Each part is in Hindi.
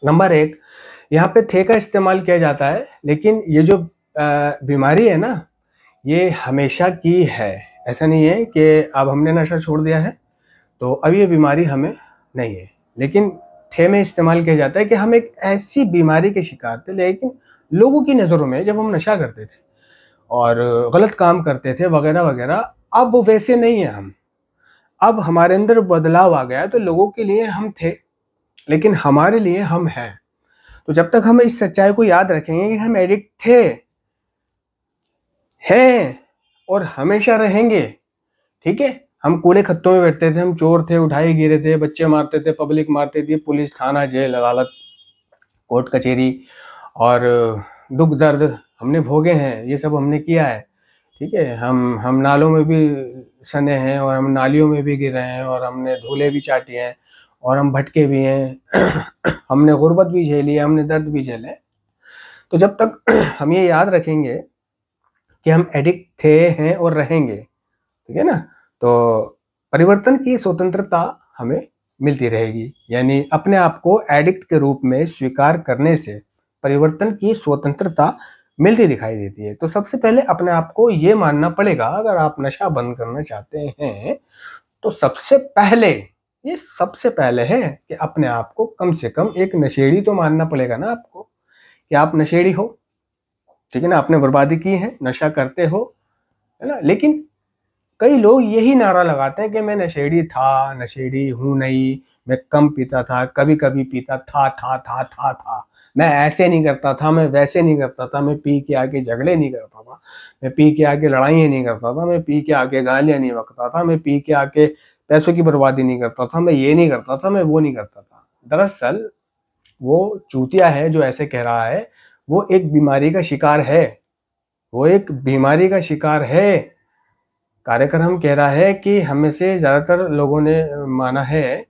नंबर एक, यहाँ पे थे का इस्तेमाल किया जाता है, लेकिन ये जो बीमारी है ना, ये हमेशा की है। ऐसा नहीं है कि अब हमने नशा छोड़ दिया है तो अब ये बीमारी हमें नहीं है। लेकिन थे में इस्तेमाल किया जाता है कि हम एक ऐसी बीमारी के शिकार थे, लेकिन लोगों की नज़रों में जब हम नशा करते थे और गलत काम करते थे वगैरह वगैरह, अब वैसे नहीं है हम। अब हमारे अंदर बदलाव आ गया है, तो लोगों के लिए हम थे लेकिन हमारे लिए हम हैं। तो जब तक हम इस सच्चाई को याद रखेंगे कि हम एडिक्ट थे, हैं और हमेशा रहेंगे, ठीक है। हम कूड़े खत्तों में बैठते थे, हम चोर थे, उठाए गिरे थे, बच्चे मारते थे, पब्लिक मारती थी, पुलिस, थाना, जेल, अदालत, कोर्ट कचहरी और दुख दर्द हमने भोगे हैं, ये सब हमने किया है, ठीक है। हम नालों में भी सने हैं और हम नालियों में भी गिरे हैं और हमने धूले भी चाटी हैं और हम भटके भी हैं हमने गुर्बत भी झेली है, हमने दर्द भी झेले। तो जब तक हम ये याद रखेंगे कि हम एडिक्ट थे, हैं और रहेंगे, ठीक है ना, तो परिवर्तन की स्वतंत्रता हमें मिलती रहेगी। यानी अपने आप को एडिक्ट के रूप में स्वीकार करने से परिवर्तन की स्वतंत्रता मिलती दिखाई देती है। तो सबसे पहले अपने आप को ये मानना पड़ेगा, अगर आप नशा बंद करना चाहते हैं तो सबसे पहले है कि अपने आप को कम से कम एक नशेड़ी तो मानना पड़ेगा ना आपको, कि आप नशेड़ी हो, ठीक है ना, आपने बर्बादी की है, नशा करते हो, है ना। लेकिन कई लोग यही नारा लगाते हैं कि मैं नशेड़ी था, नशेड़ी हूं नहीं, मैं कम पीता था, कभी कभी पीता था, मैं ऐसे नहीं करता था, मैं वैसे नहीं करता था, मैं पी के आके झगड़े नहीं करता था, मैं पी के आके लड़ाइयाँ नहीं करता था, मैं पी के आके गालियाँ नहीं बकता था, मैं पी के आके पैसों की बर्बादी नहीं करता था, मैं ये नहीं करता था, मैं वो नहीं करता था। दरअसल वो चूतिया है जो ऐसे कह रहा है, वो एक बीमारी का शिकार है, वो एक बीमारी का शिकार है। कार्यक्रम कह रहा है कि हमें से ज़्यादातर लोगों ने माना है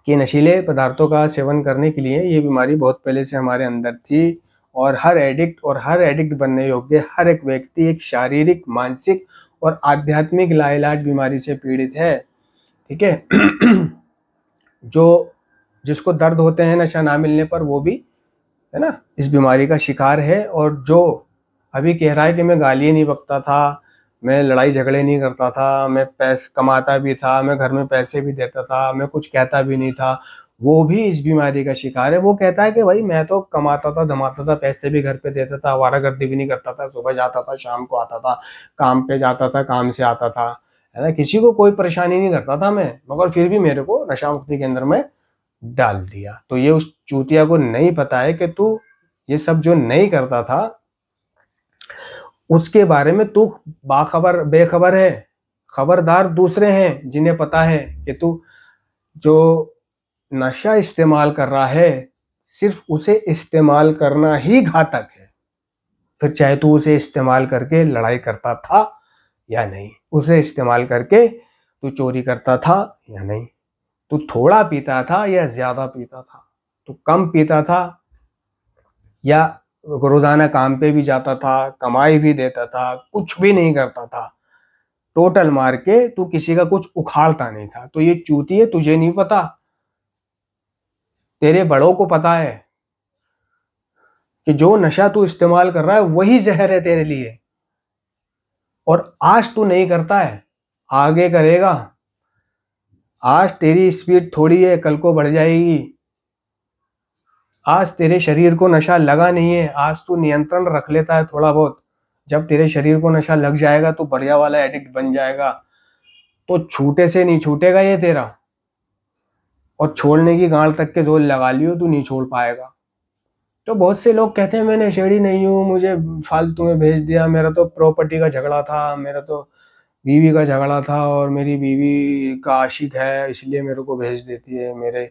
कि नशीले पदार्थों का सेवन करने के लिए ये बीमारी बहुत पहले से हमारे अंदर थी और हर एडिक्ट बनने योग्य हर एक व्यक्ति एक शारीरिक, मानसिक और आध्यात्मिक लाइलाज बीमारी से पीड़ित है, ठीक है। जो जिसको दर्द होते हैं नशा ना मिलने पर, वो भी, है ना, इस बीमारी का शिकार है। और जो अभी कह रहा है कि मैं गालियाँ नहीं बकता था, मैं लड़ाई झगड़े नहीं करता था, मैं पैसे कमाता भी था, मैं घर में पैसे भी देता था, मैं कुछ कहता भी नहीं था, वो भी इस बीमारी का शिकार है। वो कहता है कि भाई मैं तो कमाता था, धमाता था, पैसे भी घर पे देता था, आवारागर्दी भी नहीं करता था, सुबह जाता था, शाम को आता था, काम पे जाता था, काम से आता था, है ना, किसी को कोई परेशानी नहीं करता था मैं, मगर फिर भी मेरे को नशा मुक्ति केंद्र में डाल दिया। तो ये उस चूतिया को नहीं पता है कि तू ये सब जो नहीं करता था उसके बारे में तू बेखबर है। खबरदार दूसरे हैं जिन्हें पता है कि तू जो नशा इस्तेमाल कर रहा है, सिर्फ उसे इस्तेमाल करना ही घातक है। फिर चाहे तू उसे इस्तेमाल करके लड़ाई करता था या नहीं, उसे इस्तेमाल करके तू चोरी करता था या नहीं, तू थोड़ा पीता था या ज्यादा पीता था, तू कम पीता था या रोजाना काम पे भी जाता था, कमाई भी देता था, कुछ भी नहीं करता था, टोटल मार के तू किसी का कुछ उखाड़ता नहीं था। तो ये चूती है, तुझे नहीं पता, तेरे बड़ों को पता है कि जो नशा तू इस्तेमाल कर रहा है वही जहर है तेरे लिए। और आज तू नहीं करता है, आगे करेगा। आज तेरी स्पीड थोड़ी है, कल को बढ़ जाएगी। आज तेरे शरीर को नशा लगा नहीं है, आज तू नियंत्रण रख लेता है थोड़ा बहुत, जब तेरे शरीर को नशा लग जाएगा तो बढ़िया वाला एडिक्ट बन जाएगा, तो छूटे से नहीं छूटेगा ये तेरा। और छोड़ने की गांड तक के जोर लगा लियो, तू नहीं छोड़ पाएगा। तो बहुत से लोग कहते हैं मैं नशेड़ी नहीं हूँ, मुझे फालतू में भेज दिया, मेरा तो प्रॉपर्टी का झगड़ा था, मेरा तो बीवी का झगड़ा था और मेरी बीवी का आशिक है इसलिए मेरे को भेज देती है, मेरे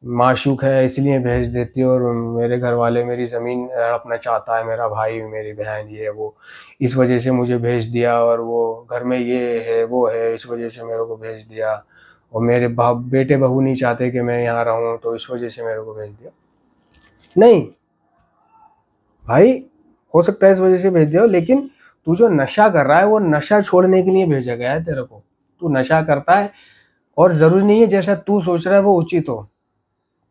माशूक है इसलिए भेज देती है, और मेरे घर वाले मेरी ज़मीन हड़पना चाहता है, मेरा भाई मेरी बहन ये वो, इस वजह से मुझे भेज दिया, और वो घर में ये है वो है इस वजह से मेरे को भेज दिया, और मेरे बेटे बहू नहीं चाहते कि मैं यहाँ रहूँ तो इस वजह से मेरे को भेज दिया। नहीं भाई, हो सकता है इस वजह से भेज दिया हो, लेकिन तू जो नशा कर रहा है वो नशा छोड़ने के लिए भेजा गया है तेरे को। तू नशा करता है और ज़रूरी नहीं है जैसा तू सोच रहा है वो उचित हो।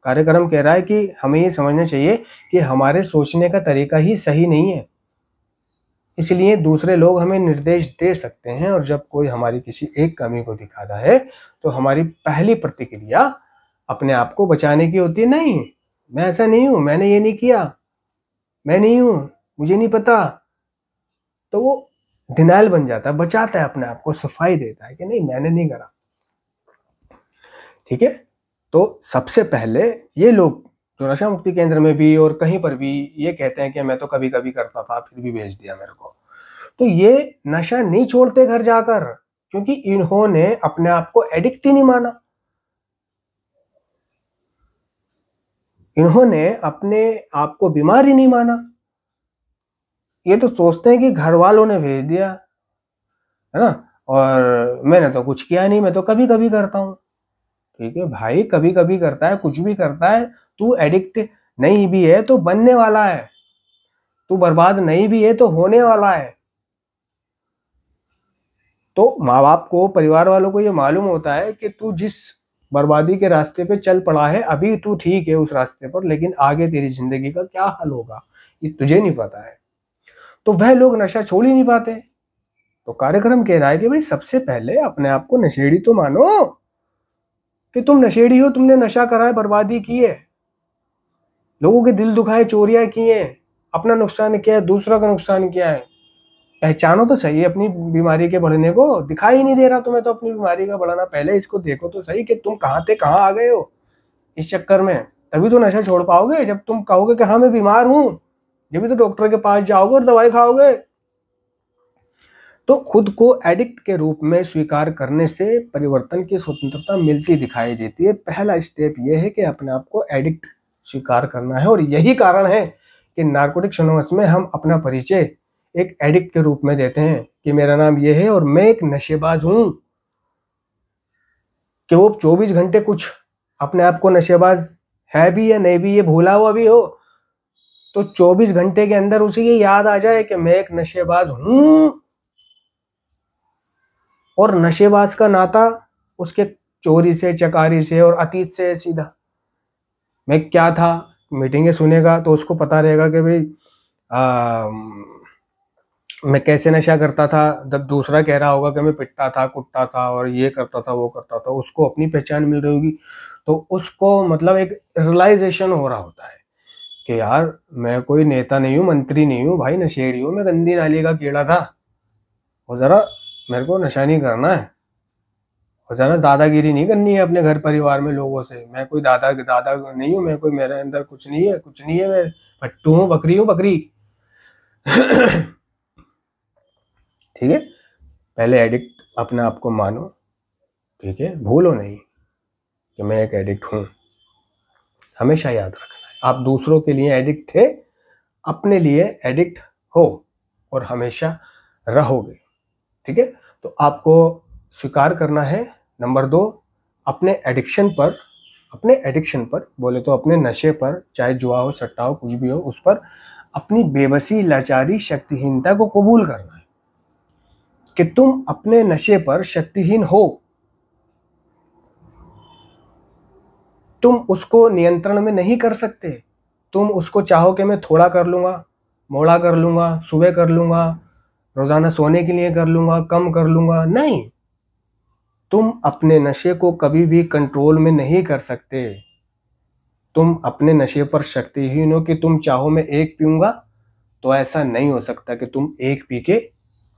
कार्यक्रम कह रहा है कि हमें ये समझना चाहिए कि हमारे सोचने का तरीका ही सही नहीं है, इसलिए दूसरे लोग हमें निर्देश दे सकते हैं और जब कोई हमारी किसी एक कमी को दिखाता है तो हमारी पहली प्रतिक्रिया अपने आप को बचाने की होती है। नहीं, मैं ऐसा नहीं हूं, मैंने ये नहीं किया, मैं नहीं हूं, मुझे नहीं पता। तो वो डिनायल बन जाता है, बचाता है अपने आप को, सफाई देता है कि नहीं मैंने नहीं करा। ठीक है, तो सबसे पहले ये लोग जो नशा मुक्ति केंद्र में भी और कहीं पर भी ये कहते हैं कि मैं तो कभी कभी करता था फिर भी भेज दिया मेरे को, तो ये नशा नहीं छोड़ते घर जाकर, क्योंकि इन्होंने अपने आप को एडिक्ट ही नहीं माना। इन्होंने अपने आप को बीमार ही नहीं माना। ये तो सोचते हैं कि घर वालों ने भेज दिया है ना, और मैंने तो कुछ किया नहीं, मैं तो कभी कभी करता हूं। ठीक है भाई, कभी कभी करता है, कुछ भी करता है, तू एडिक्ट नहीं भी है तो बनने वाला है, तू बर्बाद नहीं भी है तो होने वाला है। तो माँ बाप को, परिवार वालों को ये मालूम होता है कि तू जिस बर्बादी के रास्ते पे चल पड़ा है, अभी तू ठीक है उस रास्ते पर, लेकिन आगे तेरी जिंदगी का क्या हाल होगा ये तुझे नहीं पता है। तो वह लोग नशा छोड़ ही नहीं पाते। तो कार्यक्रम कह रहा है कि भाई सबसे पहले अपने आप को नशेड़ी तो मानो कि तुम नशेड़ी हो, तुमने नशा करा है, बर्बादी की है, लोगों के दिल दुखाए, चोरियां की है, अपना नुकसान किया है, दूसरा का नुकसान किया है। पहचानो तो सही अपनी बीमारी के बढ़ने को, दिखाई नहीं दे रहा तुम्हें तो अपनी बीमारी का बढ़ना, पहले इसको देखो तो सही कि तुम कहाँ थे कहाँ आ गए हो इस चक्कर में। तभी तो नशा छोड़ पाओगे, जब तुम कहोगे कि हाँ मैं बीमार हूं, जब भी तो डॉक्टर के पास जाओगे और दवाई खाओगे। तो खुद को एडिक्ट के रूप में स्वीकार करने से परिवर्तन की स्वतंत्रता मिलती दिखाई देती है। पहला स्टेप यह है कि अपने आप को एडिक्ट स्वीकार करना है, और यही कारण है कि नारकोटिक्स एनोनिमस में हम अपना परिचय एक एडिक्ट के रूप में देते हैं कि मेरा नाम यह है और मैं एक नशेबाज हूं। कि वो 24 घंटे कुछ अपने आप को नशेबाज है भी या नहीं भी, ये भूला हुआ भी हो, तो 24 घंटे के अंदर उसे ये याद आ जाए कि मैं एक नशेबाज हूं। और नशेबाज का नाता उसके चोरी से, चकारी से और अतीत से सीधा। मैं क्या था, मीटिंगें सुनेगा तो उसको पता रहेगा कि भाई मैं कैसे नशा करता था। जब दूसरा कह रहा होगा कि मैं पिटता था, कुटता था और ये करता था वो करता था, उसको अपनी पहचान मिल रही होगी, तो उसको मतलब एक रियलाइजेशन हो रहा होता है कि यार मैं कोई नेता नहीं हूँ, मंत्री नहीं हूँ, भाई नशेड़ी हूँ, मैं गंदी नाली का कीड़ा था, और जरा मेरे को नशा नहीं करना है, और ज़्यादा दादागिरी नहीं करनी है अपने घर परिवार में लोगों से। मैं कोई दादा नहीं हूँ, मैं कोई, मेरे अंदर कुछ नहीं है, कुछ नहीं है, मैं पट्टू हूँ, बकरी हूँ, बकरी। ठीक है, पहले एडिक्ट अपने आप को मानो। ठीक है, भूलो नहीं कि मैं एक एडिक्ट हूँ, हमेशा याद रखना है। आप दूसरों के लिए एडिक्ट थे, अपने लिए एडिक्ट हो और हमेशा रहोगे। ठीक है, तो आपको स्वीकार करना है। नंबर 2, अपने एडिक्शन पर बोले तो अपने नशे पर, चाहे जुआ हो, सट्टा हो, कुछ भी हो, उस पर अपनी बेबसी, लाचारी, शक्तिहीनता को कबूल करना है कि तुम अपने नशे पर शक्तिहीन हो। तुम उसको नियंत्रण में नहीं कर सकते। तुम उसको चाहो कि मैं थोड़ा कर लूंगा, मोड़ा कर लूंगा, सुबह कर लूंगा, रोजाना सोने के लिए कर लूंगा, कम कर लूंगा, नहीं। तुम अपने नशे को कभी भी कंट्रोल में नहीं कर सकते। तुम अपने नशे पर शक्तिहीन हो कि तुम चाहो मैं एक पीऊंगा, तो ऐसा नहीं हो सकता कि तुम एक पी के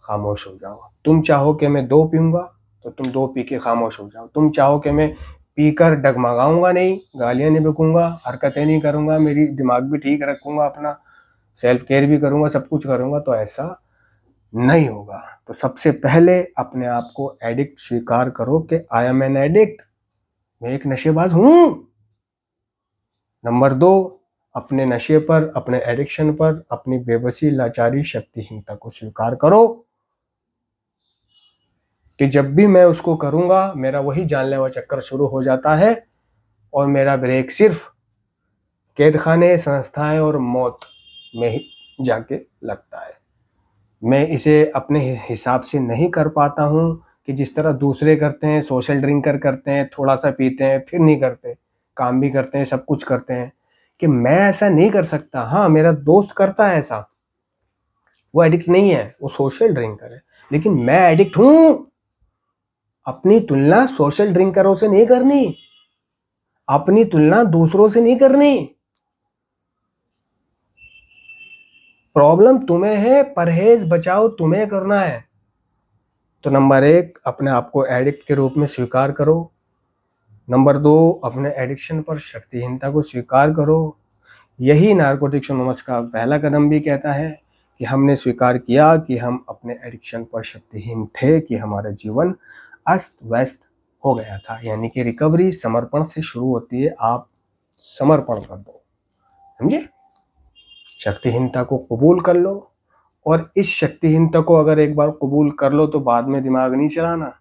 खामोश हो जाओ। तुम चाहो कि मैं 2 पीऊंगा, तो तुम 2 पी के खामोश हो जाओ। तुम चाहो कि मैं पीकर डगमगाऊंगा नहीं, गालियां नहीं बकूंगा, हरकतें नहीं करूंगा, मेरी दिमाग भी ठीक रखूंगा, अपना सेल्फ केयर भी करूंगा, सब कुछ करूंगा, तो ऐसा नहीं होगा। तो सबसे पहले अपने आप को एडिक्ट स्वीकार करो कि आई एम एन एडिक्ट, मैं एक नशेबाज हूं। नंबर 2, अपने नशे पर, अपने एडिक्शन पर, अपनी बेबसी, लाचारी, शक्तिहीनता को स्वीकार करो कि जब भी मैं उसको करूंगा मेरा वही जानलेवा चक्कर शुरू हो जाता है और मेरा ब्रेक सिर्फ कैदखाने, संस्थाएं और मौत में ही जाके लगता है। मैं इसे अपने हिसाब से नहीं कर पाता हूँ कि जिस तरह दूसरे करते हैं, सोशल ड्रिंकर करते हैं, थोड़ा सा पीते हैं फिर नहीं करते। काम भी करते हैं, सब कुछ करते हैं, कि मैं ऐसा नहीं कर सकता। हाँ, मेरा दोस्त करता है ऐसा, वो एडिक्ट नहीं है, वो सोशल ड्रिंकर है, लेकिन मैं एडिक्ट हूं। अपनी तुलना सोशल ड्रिंकरों से नहीं करनी, अपनी तुलना दूसरों से नहीं करनी। प्रॉब्लम तुम्हें है, परहेज बचाओ तुम्हें करना है। तो नंबर 1, अपने आप को एडिक्ट के रूप में स्वीकार करो। नंबर 2, अपने एडिक्शन पर शक्तिहीनता को स्वीकार करो। यही नार्कोटिक्स एनोनिमस का पहला कदम भी कहता है कि हमने स्वीकार किया कि हम अपने एडिक्शन पर शक्तिहीन थे, कि हमारा जीवन अस्त व्यस्त हो गया था। यानी कि रिकवरी समर्पण से शुरू होती है। आप समर्पण कर दो, समझे? शक्तिहीनता को कबूल कर लो, और इस शक्तिहीनता को अगर एक बार कबूल कर लो तो बाद में दिमाग नहीं चलाना।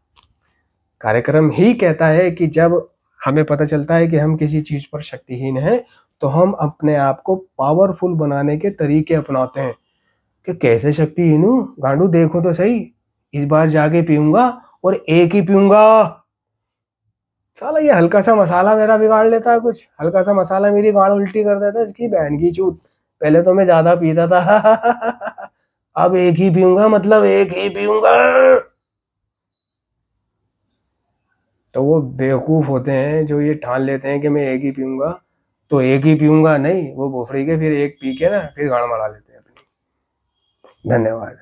कार्यक्रम ही कहता है कि जब हमें पता चलता है कि हम किसी चीज पर शक्तिहीन हैं, तो हम अपने आप को पावरफुल बनाने के तरीके अपनाते हैं। कि कैसे शक्तिहीन हूं, गांडू देखो तो सही, इस बार जाके पीऊंगा और एक ही पीऊंगा। साला ये हल्का सा मसाला मेरा बिगाड़ लेता है, कुछ हल्का सा मसाला मेरी गाड़ उल्टी कर देता है, इसकी बहन की चूत। पहले तो मैं ज्यादा पीता था अब एक ही पीऊंगा, मतलब एक ही पीऊंगा। तो वो बेवकूफ होते हैं जो ये ठान लेते हैं कि मैं एक ही पीऊंगा, तो एक ही पीऊंगा नहीं, वो भोफड़ी के फिर एक पी के ना फिर गाड़ मरा लेते हैं अपनी। धन्यवाद।